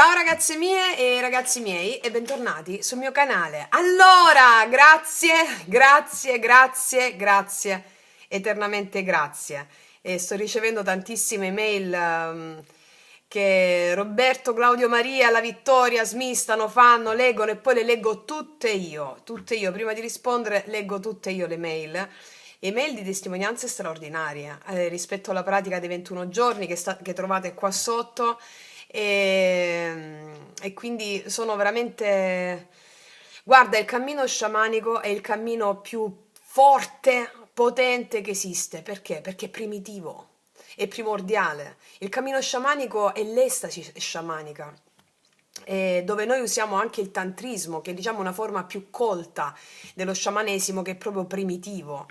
Ciao ragazze mie e ragazzi miei e bentornati sul mio canale. Allora, grazie, eternamente grazie. E sto ricevendo tantissime mail che Roberto, Claudio Maria, la Vittoria smistano, fanno, leggono e poi le leggo tutte io. Prima di rispondere leggo tutte io le mail. Email di testimonianze straordinarie rispetto alla pratica dei 21 giorni che trovate qua sotto e quindi sono veramente... Guarda, il cammino sciamanico è il cammino più forte, potente che esiste. Perché? Perché è primitivo, è primordiale. Il cammino sciamanico è l'estasi sciamanica, dove noi usiamo anche il tantrismo, che è diciamo una forma più colta dello sciamanesimo, che è proprio primitivo.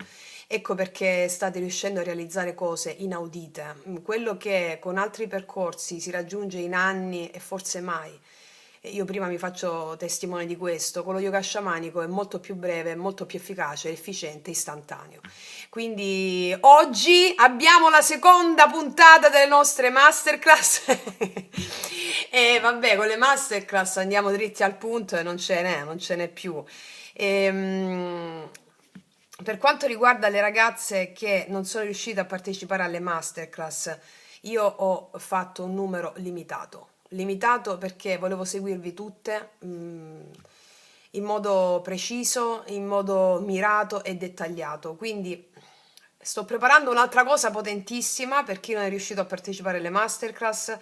Ecco perché state riuscendo a realizzare cose inaudite, quello che con altri percorsi si raggiunge in anni e forse mai. E io prima mi faccio testimone di questo, con lo yoga sciamanico è molto più breve, molto più efficace, efficiente, istantaneo. Quindi oggi abbiamo la seconda puntata delle nostre masterclass e vabbè, con le masterclass andiamo dritti al punto e non ce n'è più. Per quanto riguarda le ragazze che non sono riuscite a partecipare alle masterclass, io ho fatto un numero limitato perché volevo seguirvi tutte in modo preciso, in modo mirato e dettagliato. Quindi sto preparando un'altra cosa potentissima per chi non è riuscito a partecipare alle masterclass,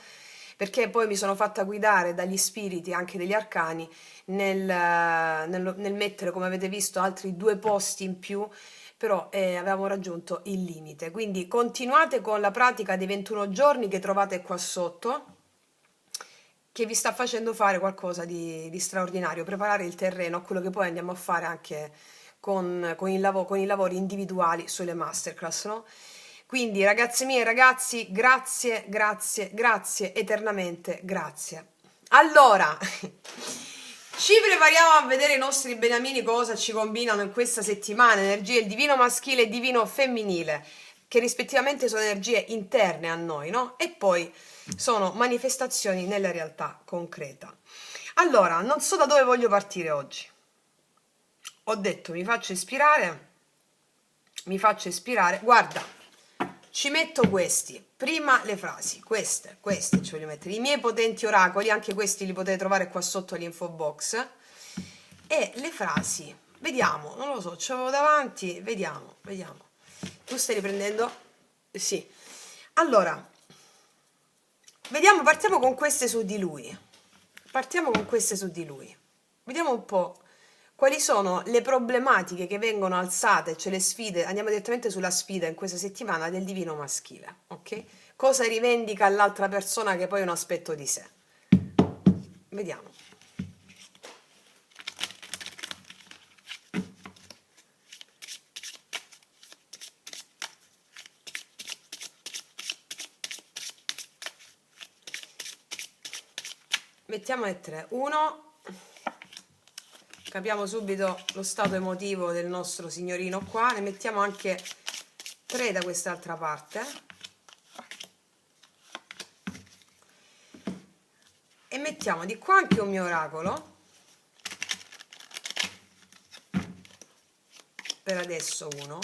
perché poi mi sono fatta guidare dagli spiriti, anche degli arcani, nel mettere, come avete visto, altri 2 posti in più, però avevamo raggiunto il limite. Quindi continuate con la pratica dei 21 giorni che trovate qua sotto, che vi sta facendo fare qualcosa di straordinario, preparare il terreno a quello che poi andiamo a fare anche con i lavori individuali sulle masterclass, no? Quindi ragazze mie e ragazzi, grazie, eternamente grazie. Allora, ci prepariamo a vedere i nostri beniamini cosa ci combinano in questa settimana, energie il divino maschile e il divino femminile, che rispettivamente sono energie interne a noi, no? E poi sono manifestazioni nella realtà concreta. Allora, non so da dove voglio partire oggi. Ho detto mi faccio ispirare, guarda, ci metto questi, prima le frasi, queste ci voglio mettere, i miei potenti oracoli, anche questi li potete trovare qua sotto l'info box, e le frasi, vediamo, non lo so, ce l'avevo davanti, vediamo, tu stai riprendendo? Sì, allora, vediamo, partiamo con queste su di lui, vediamo un po' quali sono le problematiche che vengono alzate, cioè le sfide, andiamo direttamente sulla sfida in questa settimana del divino maschile, ok? Cosa rivendica l'altra persona che poi è un aspetto di sé. Vediamo. Mettiamone 3. 1. Capiamo subito lo stato emotivo del nostro signorino qua. Ne mettiamo anche 3 da quest'altra parte. E mettiamo di qua anche un mio oracolo. Per adesso 1.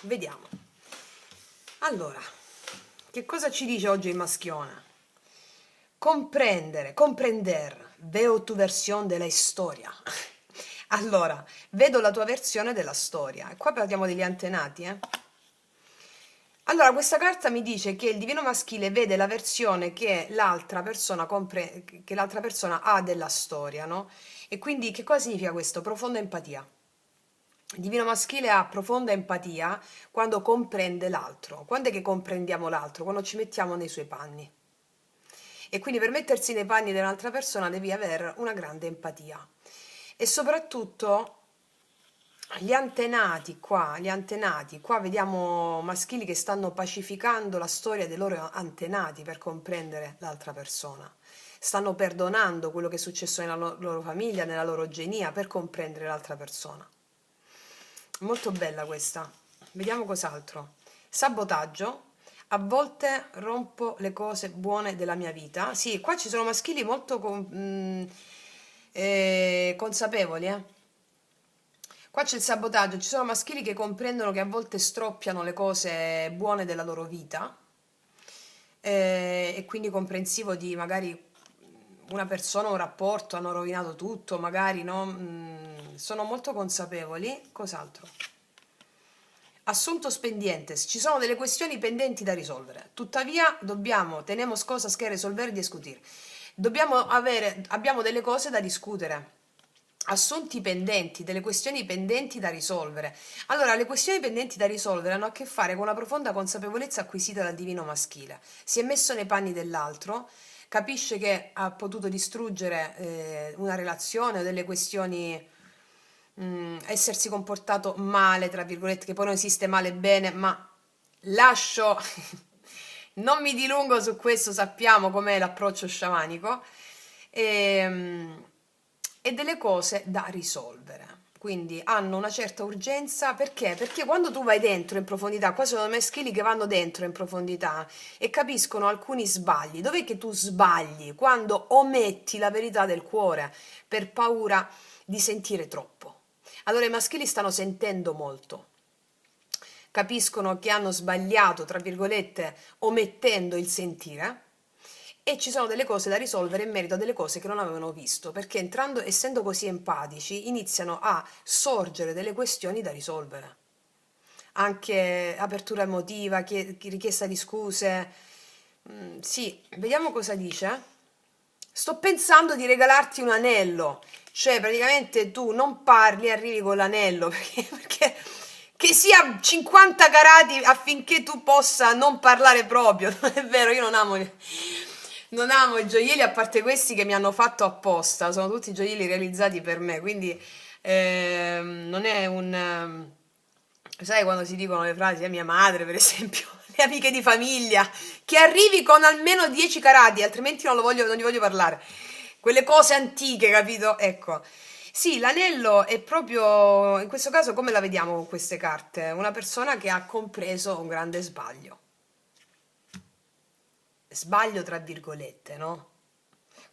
Vediamo. Allora, che cosa ci dice oggi il maschione? Comprender, veo tu versione della storia. Allora, vedo la tua versione della storia. E qua parliamo degli antenati, Allora, questa carta mi dice che il divino maschile vede la versione che l'altra persona ha della storia, no? E quindi che cosa significa questo? Profonda empatia. Il divino maschile ha profonda empatia quando comprende l'altro. Quando è che comprendiamo l'altro? Quando ci mettiamo nei suoi panni. E quindi per mettersi nei panni dell'altra persona devi avere una grande empatia. E soprattutto gli antenati qua vediamo maschili che stanno pacificando la storia dei loro antenati per comprendere l'altra persona. Stanno perdonando quello che è successo nella loro famiglia, nella loro genia, per comprendere l'altra persona. Molto bella questa. Vediamo cos'altro. Sabotaggio. A volte rompo le cose buone della mia vita. Sì, qua ci sono maschili molto consapevoli, eh. Qua c'è il sabotaggio, ci sono maschili che comprendono che a volte stroppiano le cose buone della loro vita, e quindi comprensivo di magari una persona, un rapporto, hanno rovinato tutto, magari no? Sono molto consapevoli. Cos'altro? Assuntos pendientes, ci sono delle questioni pendenti da risolvere, tuttavia dobbiamo, tenemos cosas que resolver y discutir. Abbiamo delle cose da discutere, assunti pendenti, delle questioni pendenti da risolvere. Allora, le questioni pendenti da risolvere hanno a che fare con una profonda consapevolezza acquisita dal divino maschile. Si è messo nei panni dell'altro, capisce che ha potuto distruggere una relazione o delle questioni, essersi comportato male, tra virgolette, che poi non esiste male e bene, ma lascio, non mi dilungo su questo, sappiamo com'è l'approccio sciamanico, e, e delle cose da risolvere. Quindi hanno una certa urgenza perché? Perché quando tu vai dentro in profondità, qua sono maschili che vanno dentro in profondità e capiscono alcuni sbagli. Dov'è che tu sbagli? Quando ometti la verità del cuore per paura di sentire troppo. Allora i maschili stanno sentendo molto, capiscono che hanno sbagliato, tra virgolette, omettendo il sentire, e ci sono delle cose da risolvere in merito a delle cose che non avevano visto, perché entrando, essendo così empatici, iniziano a sorgere delle questioni da risolvere. Anche apertura emotiva, richiesta di scuse. Sì, vediamo cosa dice. Sto pensando di regalarti un anello, cioè praticamente tu non parli e arrivi con l'anello, perché che sia 50 carati affinché tu possa non parlare proprio. Non è vero, io non amo i gioielli, a parte questi che mi hanno fatto apposta, sono tutti gioielli realizzati per me, quindi non è un... sai quando si dicono le frasi, mia madre per esempio, le amiche di famiglia, che arrivi con almeno 10 carati, altrimenti non gli voglio parlare. Quelle cose antiche, capito? Ecco. Sì, l'anello è proprio, in questo caso come la vediamo con queste carte? Una persona che ha compreso un grande sbaglio. Sbaglio tra virgolette, no?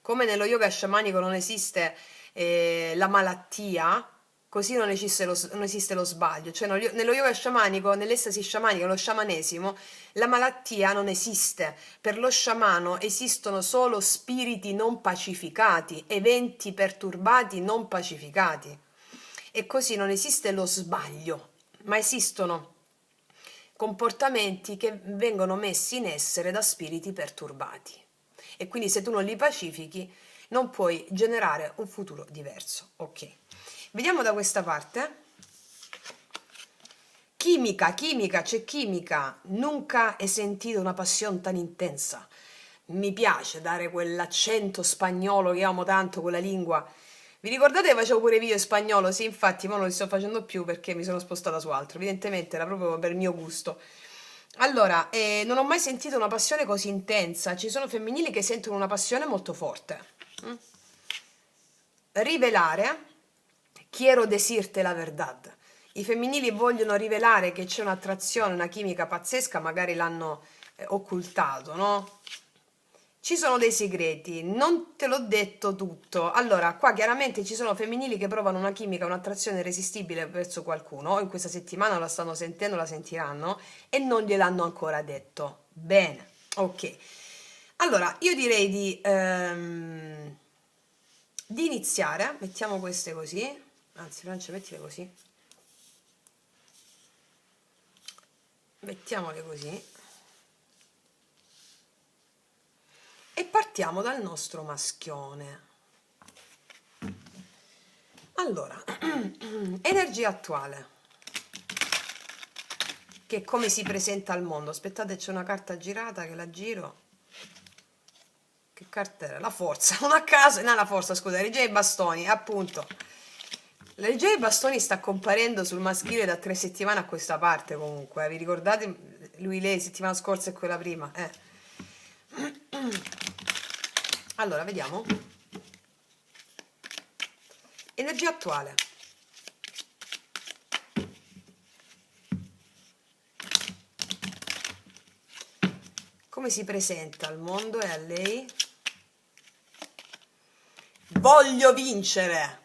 Come nello yoga sciamanico non esiste la malattia, così non esiste lo sbaglio. Cioè nello yoga sciamanico, nell'estasi sciamanica, nello sciamanesimo, la malattia non esiste. Per lo sciamano esistono solo spiriti non pacificati, eventi perturbati non pacificati. E così non esiste lo sbaglio, ma esistono comportamenti che vengono messi in essere da spiriti perturbati. E quindi se tu non li pacifichi non puoi generare un futuro diverso. Ok, vediamo da questa parte. Chimica, chimica, c'è chimica. Nunca hai sentito una passione tan intensa. Mi piace dare quell'accento spagnolo che amo tanto, quella lingua. Vi ricordate che facevo pure video in spagnolo? Sì, infatti, ma non li sto facendo più perché mi sono spostata su altro. Evidentemente era proprio per il mio gusto. Allora, non ho mai sentito una passione così intensa. Ci sono femminili che sentono una passione molto forte. Mm? Rivelare, quiero decirte la verdad. I femminili vogliono rivelare che c'è un'attrazione, una chimica pazzesca, magari l'hanno occultato, no? Ci sono dei segreti, non te l'ho detto tutto. Allora, qua chiaramente ci sono femminili che provano una chimica, un'attrazione irresistibile verso qualcuno, in questa settimana la stanno sentendo, la sentiranno, e non gliel'hanno ancora detto. Bene, ok. Allora, io direi di iniziare, mettiamo queste così, anzi, Francia, mettile così, mettiamole così, e partiamo dal nostro maschione. Allora, energia attuale, che come si presenta al mondo. Aspettate, c'è una carta girata che la giro. Che carta era? La forza, non a caso, no, la forza, scusa, regia dei bastoni, appunto. La regia dei bastoni sta comparendo sul maschile da 3 settimane a questa parte comunque, vi ricordate? Lui, lei, settimana scorsa e quella prima, Allora, vediamo. Energia attuale. Come si presenta al mondo e a lei? Voglio vincere!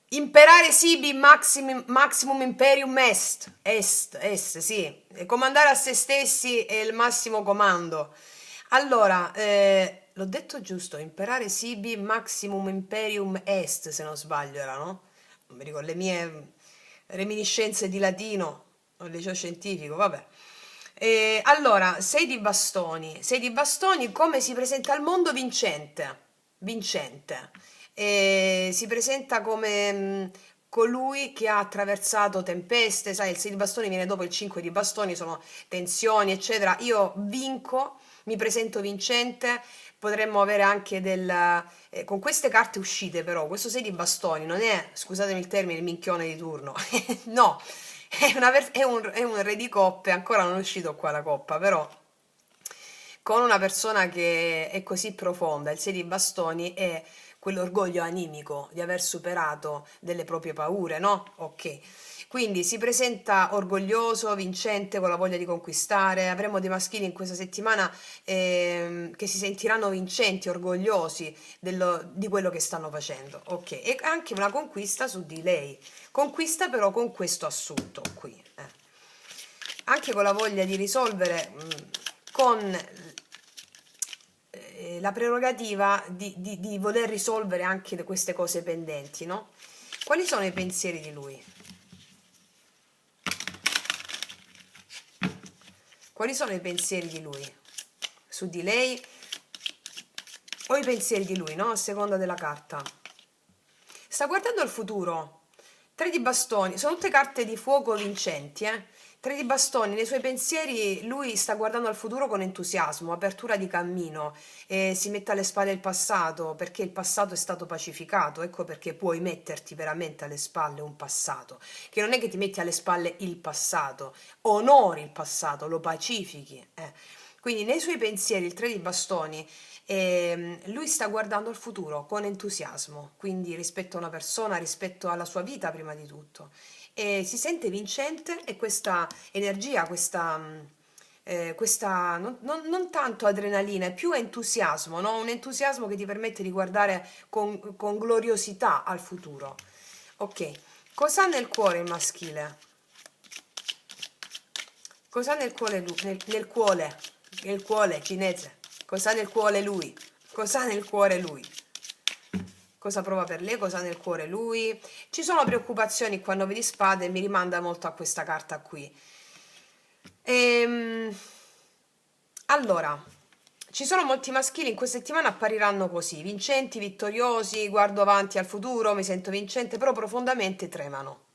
Imperare sibi maximum imperium est, sì, e comandare a se stessi è il massimo comando. Allora, l'ho detto giusto, imperare sibi maximum imperium est, se non sbaglio era, no? Non mi ricordo, le mie reminiscenze di latino al liceo scientifico, vabbè. Allora, 6 di bastoni, come si presenta al mondo? Vincente, vincente. Si presenta come colui che ha attraversato tempeste, sai, il 6 di bastoni viene dopo il 5 di bastoni, sono tensioni, eccetera. Io vinco, mi presento vincente, potremmo avere anche con queste carte uscite però, questo 6 di bastoni non è, scusatemi il termine, il minchione di turno, no, è un re di coppe, ancora non è uscito qua la coppa, però con una persona che è così profonda, il 6 di bastoni è quell'orgoglio animico di aver superato delle proprie paure, no? Ok. Quindi si presenta orgoglioso, vincente, con la voglia di conquistare. Avremo dei maschili in questa settimana che si sentiranno vincenti, orgogliosi di quello che stanno facendo. Ok. E anche una conquista su di lei. Conquista però con questo assunto qui. Anche con la voglia di risolvere, con la prerogativa di voler risolvere anche queste cose pendenti, no? Quali sono i pensieri di lui? Quali sono i pensieri di lui? Su di lei o i pensieri di lui, no? A seconda della carta. Sta guardando al futuro. 3 di bastoni, sono tutte carte di fuoco vincenti, eh? 3 di bastoni, nei suoi pensieri lui sta guardando al futuro con entusiasmo, apertura di cammino, si mette alle spalle il passato perché il passato è stato pacificato, ecco perché puoi metterti veramente alle spalle un passato, che non è che ti metti alle spalle il passato, onori il passato, lo pacifichi. Quindi nei suoi pensieri il 3 di bastoni lui sta guardando al futuro con entusiasmo, quindi rispetto a una persona, rispetto alla sua vita prima di tutto. E si sente vincente e questa energia, questa non tanto adrenalina, è più entusiasmo, no? Un entusiasmo che ti permette di guardare con gloriosità al futuro. Ok, cosa ha nel cuore il maschile? Cosa ha nel cuore lui? Nel cuore cinese. Cosa ha nel cuore lui? Cosa ha nel cuore lui? Cosa prova per lei? Cosa ha nel cuore lui? Ci sono preoccupazioni qua a 9 di spade, mi rimanda molto a questa carta qui. Ehm, allora, ci sono molti maschili in questa settimana appariranno così, vincenti, vittoriosi, guardo avanti al futuro, mi sento vincente, però profondamente tremano.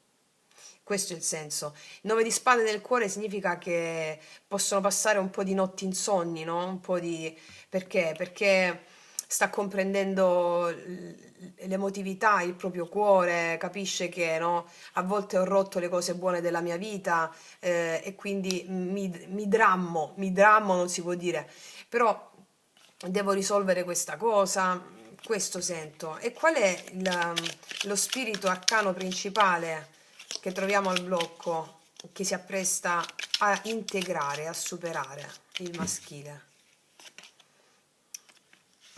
Questo è il senso. 9 di spade nel cuore significa che possono passare un po' di notti insonni, no? Un po' di... Perché? Perché sta comprendendo l'emotività, il proprio cuore, capisce che no? A volte ho rotto le cose buone della mia vita e quindi mi drammo, non si può dire, però devo risolvere questa cosa, questo sento. E qual è lo spirito arcano principale che troviamo al blocco, che si appresta a integrare, a superare il maschile?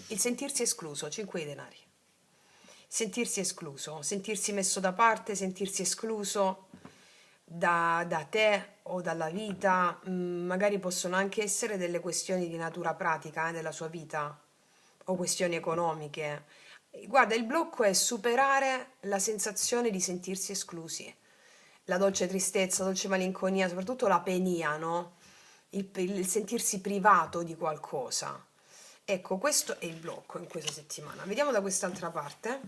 Il sentirsi escluso, 5 di denari. Sentirsi escluso, sentirsi messo da parte, sentirsi escluso da te o dalla vita, magari possono anche essere delle questioni di natura pratica, della sua vita o questioni economiche. Guarda, il blocco è superare la sensazione di sentirsi esclusi, la dolce tristezza, la dolce malinconia, soprattutto la penia, no? Il sentirsi privato di qualcosa. Ecco, questo è il blocco in questa settimana. Vediamo da quest'altra parte.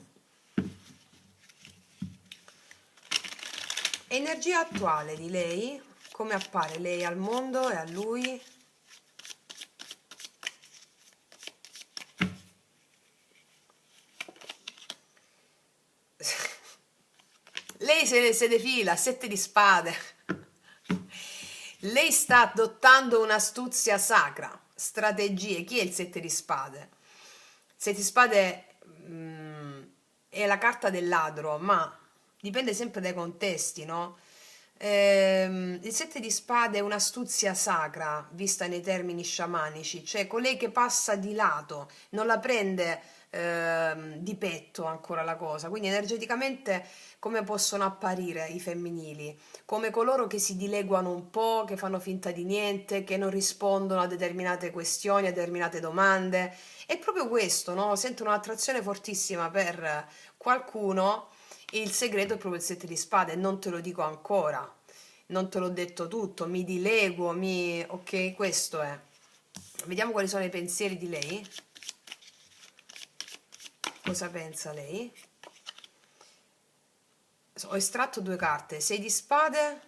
Energia attuale di lei, come appare lei al mondo e a lui? Lei se defila, 7 di spade. Lei sta adottando un'astuzia sacra, strategie. Chi è il 7 di spade? 7 di spade è la carta del ladro, ma dipende sempre dai contesti, no? Il sette di spade è un'astuzia sacra, vista nei termini sciamanici, cioè colei che passa di lato, non la prende di petto ancora la cosa. Quindi energeticamente come possono apparire i femminili? Come coloro che si dileguano un po', che fanno finta di niente, che non rispondono a determinate questioni, a determinate domande. È proprio questo, no? Sentono un'attrazione fortissima per qualcuno. Il segreto è proprio il sette di spade, non te lo dico ancora, non te l'ho detto tutto, mi dileguo, mi... ok, questo è. Vediamo quali sono i pensieri di lei. Cosa pensa lei? Ho estratto due carte, 6 di spade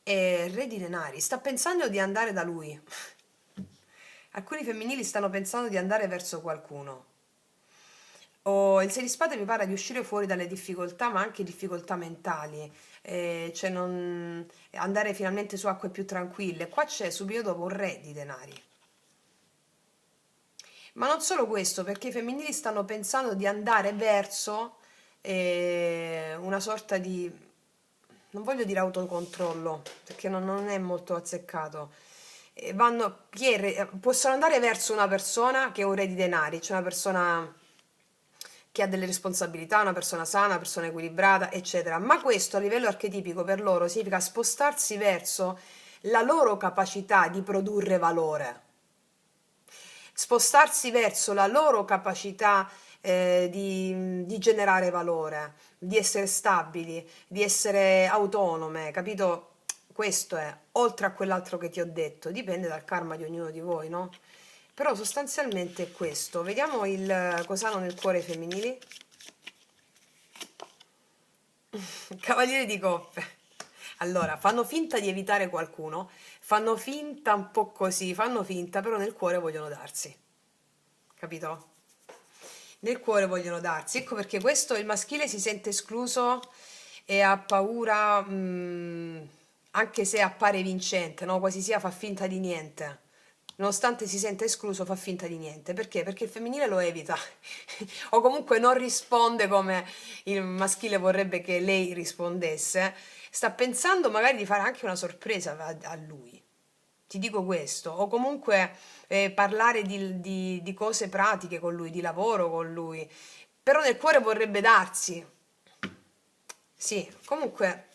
e re di denari. Sta pensando di andare da lui. Alcuni femminili stanno pensando di andare verso qualcuno. Il 6 di spade mi pare di uscire fuori dalle difficoltà, ma anche difficoltà mentali, cioè andare finalmente su acque più tranquille. Qua c'è subito dopo un re di denari. Ma non solo questo, perché i femminili stanno pensando di andare verso una sorta di, non voglio dire autocontrollo, perché non è molto azzeccato. Possono andare verso una persona che è un re di denari, cioè una persona che ha delle responsabilità, una persona sana, una persona equilibrata, eccetera. Ma questo a livello archetipico per loro significa spostarsi verso la loro capacità di produrre valore, spostarsi verso la loro capacità di generare valore, di essere stabili, di essere autonome, capito? Questo è, oltre a quell'altro che ti ho detto, dipende dal karma di ognuno di voi, no? Però sostanzialmente è questo. Vediamo cosa hanno nel cuore i femminili. Cavaliere di coppe. Allora, fanno finta di evitare qualcuno, fanno finta un po' così, fanno finta, però nel cuore vogliono darsi. Capito? Nel cuore vogliono darsi. Ecco perché questo il maschile si sente escluso e ha paura, anche se appare vincente, no? Quasi sia fa finta di niente. Nonostante si senta escluso, fa finta di niente. Perché? Perché il femminile lo evita. O comunque non risponde come il maschile vorrebbe che lei rispondesse. Sta pensando magari di fare anche una sorpresa a lui. Ti dico questo. O comunque parlare di cose pratiche con lui, di lavoro con lui. Però nel cuore vorrebbe darsi. Sì, comunque,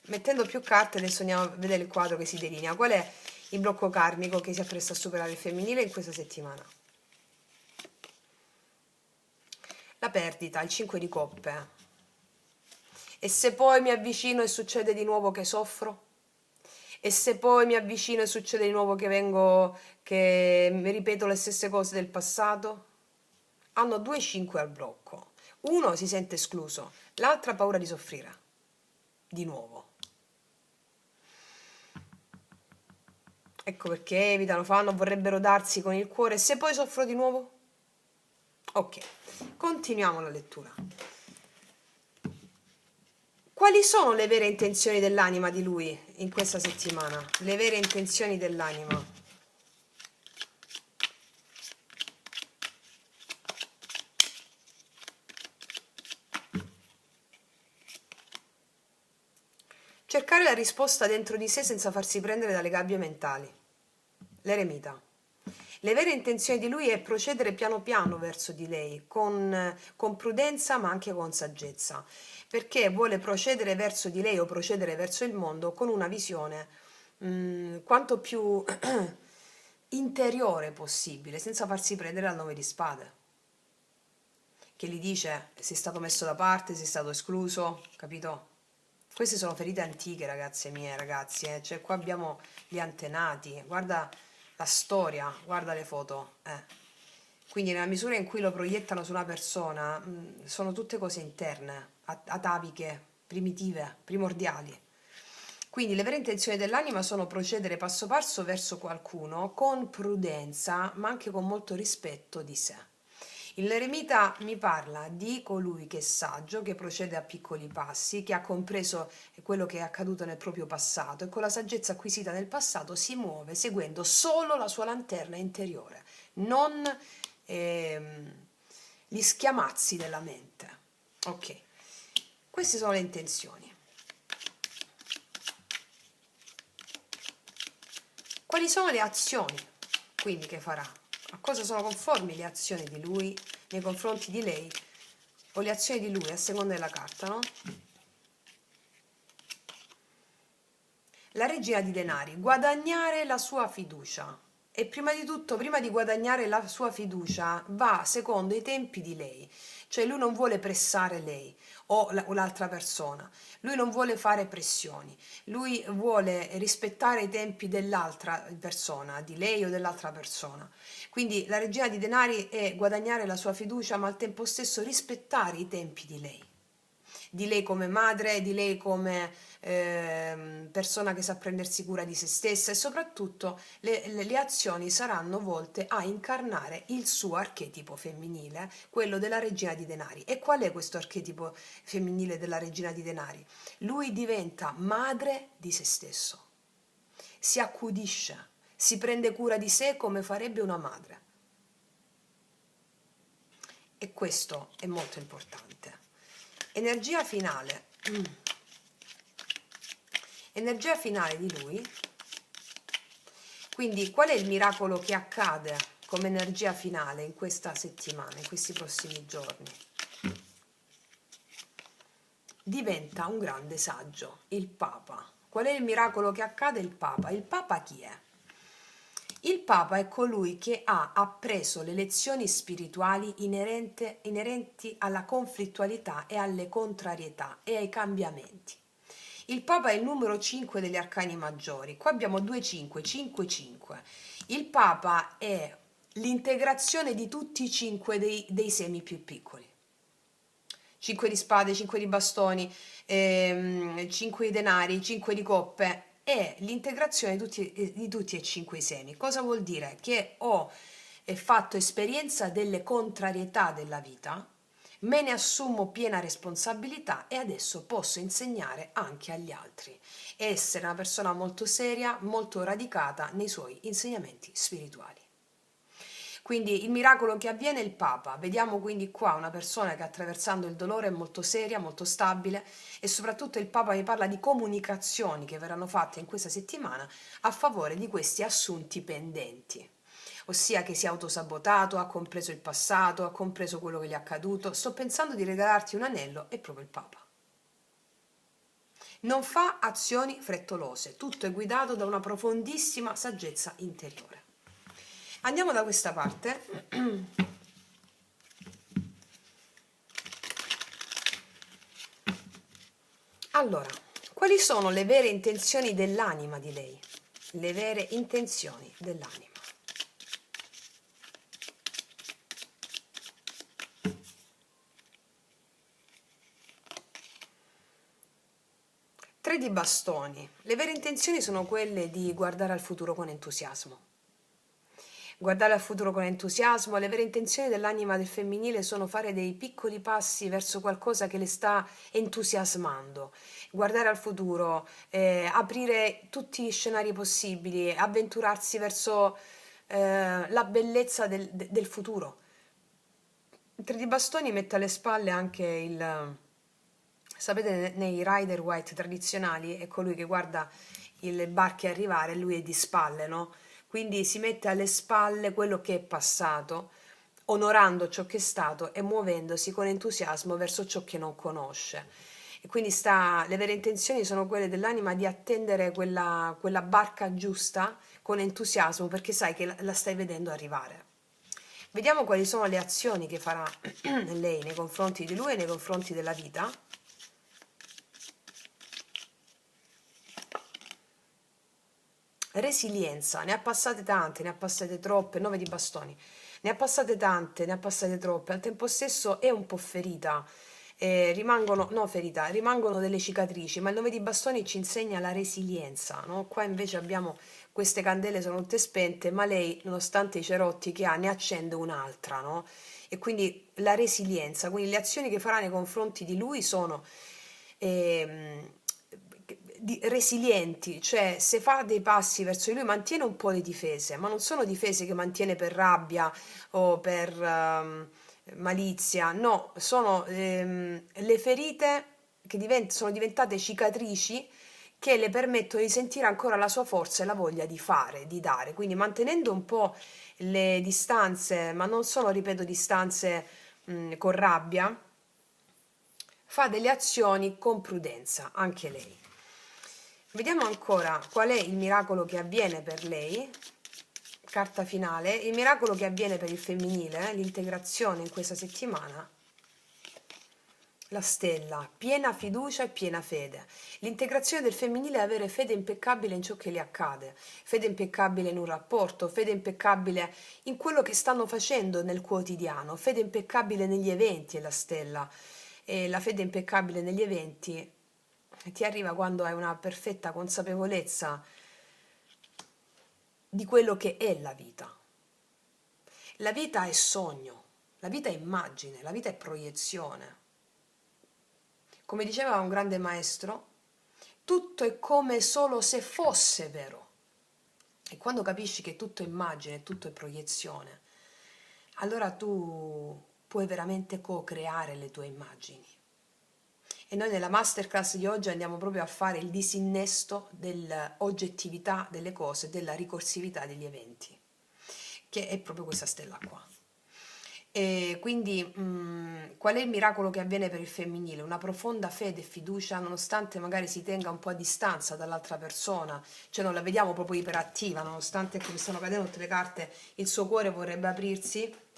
mettendo più carte, adesso andiamo a vedere il quadro che si delinea. Qual è il blocco karmico che si appresta a superare il femminile in questa settimana? La perdita, il 5 di coppe. E se poi mi avvicino e succede di nuovo che soffro? E se poi mi avvicino e succede di nuovo che mi ripeto le stesse cose del passato? Hanno 2 5 al blocco. Uno si sente escluso, l'altra ha paura di soffrire. Di nuovo. Ecco perché evitano, fanno, vorrebbero darsi con il cuore. E se poi soffro di nuovo? Ok, continuiamo la lettura. Quali sono le vere intenzioni dell'anima di lui in questa settimana? Le vere intenzioni dell'anima. Cercare la risposta dentro di sé senza farsi prendere dalle gabbie mentali. L'eremita. Le vere intenzioni di lui è procedere piano piano verso di lei, con prudenza ma anche con saggezza, perché vuole procedere verso di lei o procedere verso il mondo con una visione quanto più interiore possibile, senza farsi prendere al 9 di spade, che gli dice sei stato messo da parte, sei stato escluso, capito? Queste sono ferite antiche, ragazze mie, ragazzi, Cioè, qua abbiamo gli antenati, guarda la storia, guarda le foto, Quindi nella misura in cui lo proiettano su una persona, sono tutte cose interne, ataviche, primitive, primordiali. Quindi le vere intenzioni dell'anima sono procedere passo passo verso qualcuno con prudenza, ma anche con molto rispetto di sé. L'eremita mi parla di colui che è saggio, che procede a piccoli passi, che ha compreso quello che è accaduto nel proprio passato e con la saggezza acquisita nel passato si muove seguendo solo la sua lanterna interiore, non gli schiamazzi della mente. Ok, queste sono le intenzioni. Quali sono le azioni quindi che farà? A cosa sono conformi le azioni di lui nei confronti di lei o le azioni di lui a seconda della carta, no? La regina di denari, guadagnare la sua fiducia. E prima di tutto, prima di guadagnare la sua fiducia, va secondo i tempi di lei. Cioè lui non vuole pressare lei o l'altra persona, lui non vuole fare pressioni, lui vuole rispettare i tempi dell'altra persona, di lei o dell'altra persona. Quindi la regina di denari è guadagnare la sua fiducia, ma al tempo stesso rispettare i tempi di lei come madre, di lei come persona che sa prendersi cura di se stessa, e soprattutto le azioni saranno volte a incarnare il suo archetipo femminile, quello della regina di denari. E qual è questo archetipo femminile della regina di denari? Lui diventa madre di se stesso, si accudisce, si prende cura di sé come farebbe una madre. E questo è molto importante. Energia finale. Energia finale di lui. Quindi qual è il miracolo che accade come energia finale in questa settimana, in questi prossimi giorni? Diventa un grande saggio, il Papa. Qual è il miracolo che accade? Il Papa. Il Papa chi è? Il Papa è colui che ha appreso le lezioni spirituali inerenti alla conflittualità e alle contrarietà e ai cambiamenti. Il Papa è il numero 5 degli arcani maggiori. Qua abbiamo 2 5, 5 5. Il Papa è l'integrazione di tutti i 5 dei semi più piccoli. 5 di spade, 5 di bastoni, 5 di denari, 5 di coppe, è l'integrazione di tutti e 5 i semi. Cosa vuol dire? Che ho fatto esperienza delle contrarietà della vita, me ne assumo piena responsabilità e adesso posso insegnare anche agli altri. Essere una persona molto seria, molto radicata nei suoi insegnamenti spirituali. Quindi il miracolo che avviene è il Papa. Vediamo quindi qua una persona che attraversando il dolore è molto seria, molto stabile, e soprattutto il Papa mi parla di comunicazioni che verranno fatte in questa settimana a favore di questi assunti pendenti. Ossia che si è autosabotato, ha compreso il passato, ha compreso quello che gli è accaduto. Sto pensando di regalarti un anello, è proprio il Papa. Non fa azioni frettolose, tutto è guidato da una profondissima saggezza interiore. Andiamo da questa parte. Allora, quali sono le vere intenzioni dell'anima di lei? Le vere intenzioni dell'anima. Tre di bastoni. Le vere intenzioni sono quelle di guardare al futuro con entusiasmo. Guardare al futuro con entusiasmo, le vere intenzioni dell'anima del femminile sono fare dei piccoli passi verso qualcosa che le sta entusiasmando. Guardare al futuro, aprire tutti gli scenari possibili, avventurarsi verso la bellezza del futuro. Il tre di bastoni mette alle spalle anche sapete, nei rider white tradizionali è colui che guarda il barche arrivare e lui è di spalle, no? Quindi si mette alle spalle quello che è passato, onorando ciò che è stato e muovendosi con entusiasmo verso ciò che non conosce. E quindi le vere intenzioni sono quelle dell'anima di attendere quella barca giusta con entusiasmo, perché sai che la stai vedendo arrivare. Vediamo quali sono le azioni che farà lei nei confronti di lui e nei confronti della vita. Resilienza, ne ha passate tante, ne ha passate troppe, 9 di bastoni, ne ha passate tante, ne ha passate troppe, al tempo stesso è un po' ferita, rimangono delle cicatrici, ma il 9 di bastoni ci insegna la resilienza, no? Qua invece abbiamo queste candele sono tutte spente, ma lei, nonostante i cerotti che ha, ne accende un'altra, no? E quindi la resilienza, quindi le azioni che farà nei confronti di lui sono ehm, resilienti, cioè se fa dei passi verso di lui mantiene un po' le difese, ma non sono difese che mantiene per rabbia o per malizia, no, sono le ferite che sono diventate cicatrici che le permettono di sentire ancora la sua forza e la voglia di fare, di dare, quindi mantenendo un po' le distanze, ma non sono, ripeto, distanze con rabbia, fa delle azioni con prudenza, anche lei. Vediamo ancora qual è il miracolo che avviene per lei. Carta finale, il miracolo che avviene per il femminile, l'integrazione in questa settimana. La stella, piena fiducia e piena fede. L'integrazione del femminile è avere fede impeccabile in ciò che le accade, fede impeccabile in un rapporto, fede impeccabile in quello che stanno facendo nel quotidiano, fede impeccabile negli eventi è la stella. E la fede impeccabile negli eventi ti arriva quando hai una perfetta consapevolezza di quello che è la vita. La vita è sogno, la vita è immagine, la vita è proiezione. Come diceva un grande maestro, tutto è come solo se fosse vero. E quando capisci che tutto è immagine, tutto è proiezione, allora tu puoi veramente co-creare le tue immagini. E noi nella masterclass di oggi andiamo proprio a fare il disinnesto dell'oggettività delle cose, della ricorsività degli eventi, che è proprio questa stella qua. E quindi qual è il miracolo che avviene per il femminile? Una profonda fede e fiducia, nonostante magari si tenga un po' a distanza dall'altra persona, cioè non la vediamo proprio iperattiva, nonostante come stanno cadendo tutte le carte, il suo cuore vorrebbe aprirsi,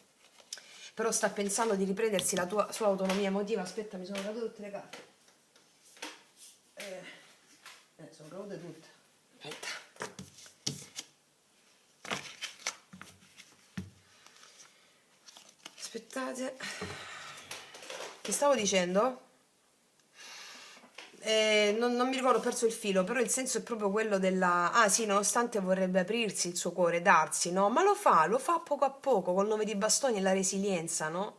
però sta pensando di riprendersi la sua autonomia emotiva. Aspetta, mi sono cadute tutte le carte. Sono cadute tutte. Aspetta. Aspettate. Che stavo dicendo? Non mi ricordo, ho perso il filo, però il senso è proprio quello della... Ah sì, nonostante vorrebbe aprirsi il suo cuore, darsi, no? Ma lo fa poco a poco, col 9 di bastoni e la resilienza, no?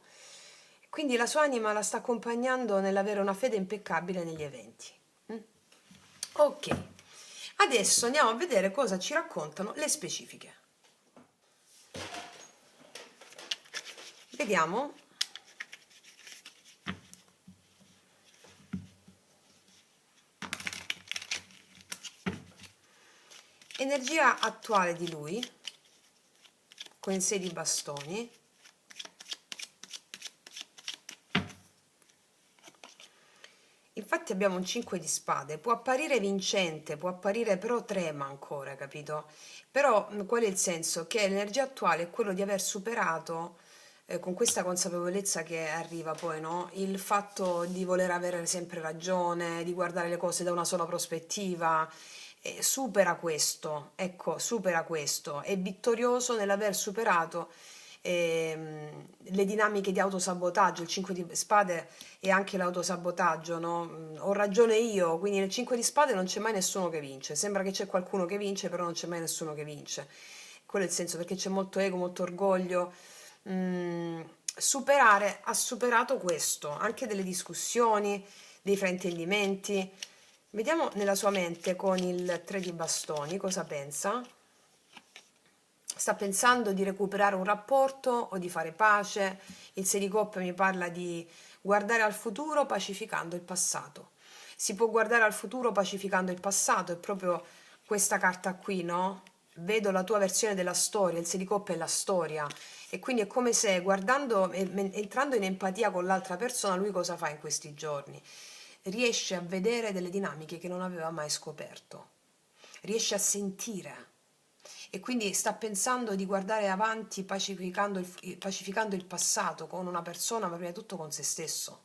Quindi la sua anima la sta accompagnando nell'avere una fede impeccabile negli eventi. Mm? Ok, adesso andiamo a vedere cosa ci raccontano le specifiche. Vediamo. Energia attuale di lui, con 6 di bastoni. Infatti abbiamo un 5 di spade, può apparire vincente, può apparire però trema ancora, capito? Però qual è il senso? Che l'energia attuale è quello di aver superato, con questa consapevolezza che arriva poi, no? Il fatto di voler avere sempre ragione, di guardare le cose da una sola prospettiva, supera questo, ecco, supera questo, è vittorioso nell'aver superato le dinamiche di autosabotaggio. Il 5 di spade e anche l'autosabotaggio, no? Ho ragione io, quindi nel 5 di spade non c'è mai nessuno che vince, sembra che c'è qualcuno che vince, però non c'è mai nessuno che vince. Quello è il senso, perché c'è molto ego, molto orgoglio. Superare, ha superato questo, anche delle discussioni, dei fraintendimenti. Vediamo nella sua mente con il 3 di bastoni cosa pensa. Sta pensando di recuperare un rapporto o di fare pace. Il 6 di coppe mi parla di guardare al futuro pacificando il passato. Si può guardare al futuro pacificando il passato, è proprio questa carta qui, no? Vedo la tua versione della storia, il 6 di coppe è la storia, e quindi è come se guardando, entrando in empatia con l'altra persona, lui cosa fa in questi giorni? Riesce a vedere delle dinamiche che non aveva mai scoperto, riesce a sentire e quindi sta pensando di guardare avanti pacificando il passato con una persona, ma prima di tutto con se stesso,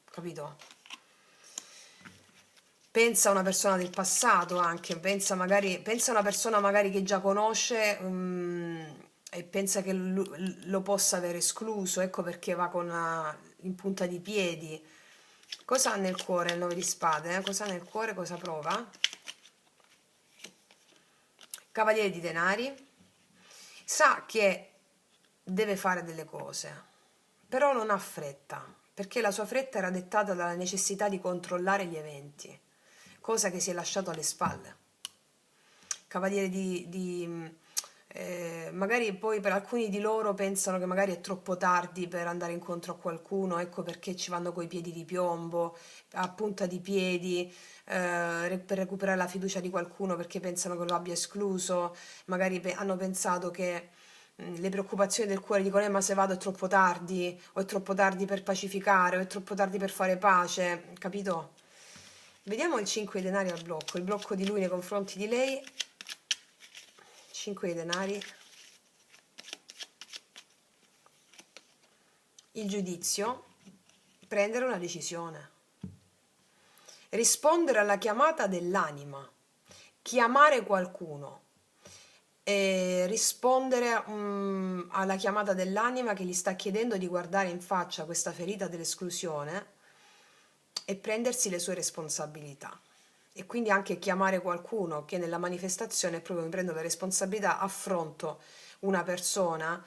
capito? Pensa a una persona del passato anche, pensa a una persona magari che già conosce, e pensa che lo possa aver escluso, ecco perché va con in punta di piedi. Cosa ha nel cuore il 9 di spade? Cosa ha nel cuore? Cosa prova? Cavaliere di denari. Sa che deve fare delle cose, però non ha fretta, perché la sua fretta era dettata dalla necessità di controllare gli eventi, cosa che si è lasciato alle spalle. Cavaliere di magari poi per alcuni di loro pensano che magari è troppo tardi per andare incontro a qualcuno, ecco perché ci vanno coi piedi di piombo, a punta di piedi, per recuperare la fiducia di qualcuno perché pensano che lo abbia escluso, magari hanno pensato che le preoccupazioni del cuore dicono, ma se vado è troppo tardi, o è troppo tardi per pacificare, o è troppo tardi per fare pace, capito? Vediamo il 5 di denari al blocco, il blocco di lui nei confronti di lei, 5 di denari, il giudizio, prendere una decisione, rispondere alla chiamata dell'anima, chiamare qualcuno e rispondere alla chiamata dell'anima che gli sta chiedendo di guardare in faccia questa ferita dell'esclusione e prendersi le sue responsabilità. E quindi anche chiamare qualcuno che nella manifestazione proprio mi prendo la responsabilità, affronto una persona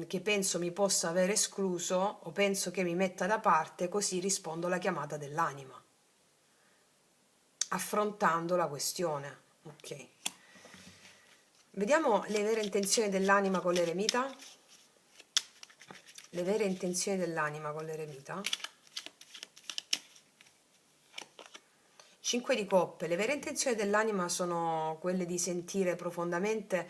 che penso mi possa aver escluso o penso che mi metta da parte, così rispondo alla chiamata dell'anima, affrontando la questione. Ok. Vediamo le vere intenzioni dell'anima con l'eremita. Le vere intenzioni dell'anima con l'eremita. 5 di coppe. Le vere intenzioni dell'anima sono quelle di sentire profondamente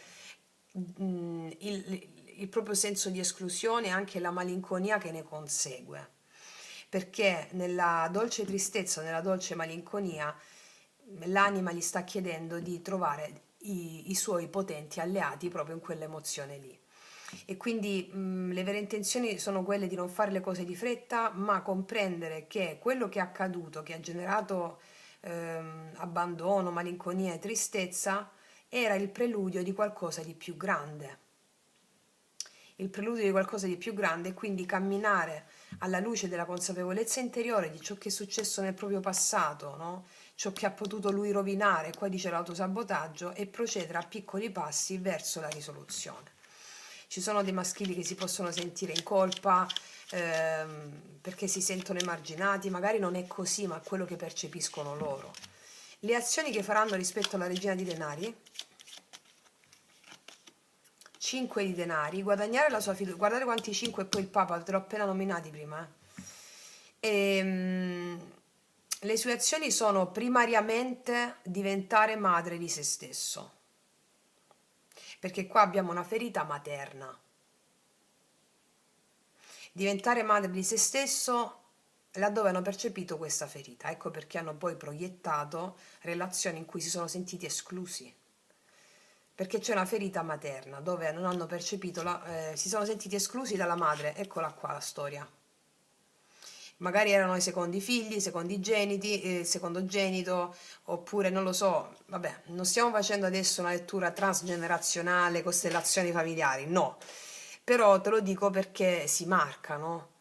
il proprio senso di esclusione e anche la malinconia che ne consegue. Perché nella dolce tristezza, nella dolce malinconia, l'anima gli sta chiedendo di trovare i suoi potenti alleati proprio in quell'emozione lì. E quindi le vere intenzioni sono quelle di non fare le cose di fretta, ma comprendere che quello che è accaduto, che ha generato abbandono, malinconia e tristezza, era il preludio di qualcosa di più grande. Il preludio di qualcosa di più grande, e quindi camminare alla luce della consapevolezza interiore di ciò che è successo nel proprio passato, no? Ciò che ha potuto lui rovinare, qua dice l'autosabotaggio, e procedere a piccoli passi verso la risoluzione. Ci sono dei maschili che si possono sentire in colpa perché si sentono emarginati, magari non è così, ma è quello che percepiscono loro. Le azioni che faranno rispetto alla regina di denari, 5 di denari, guadagnare la sua fiducia, guardate quanti 5 e poi il Papa, te l'ho appena nominati prima. Le sue azioni sono primariamente diventare madre di se stesso, perché qua abbiamo una ferita materna. Diventare madre di se stesso laddove hanno percepito questa ferita, ecco perché hanno poi proiettato relazioni in cui si sono sentiti esclusi, perché c'è una ferita materna dove non hanno percepito, si sono sentiti esclusi dalla madre, eccola qua la storia. Magari erano i secondi figli, i secondogenito, oppure non lo so, vabbè, non stiamo facendo adesso una lettura transgenerazionale, costellazioni familiari, no, però te lo dico perché si marcano.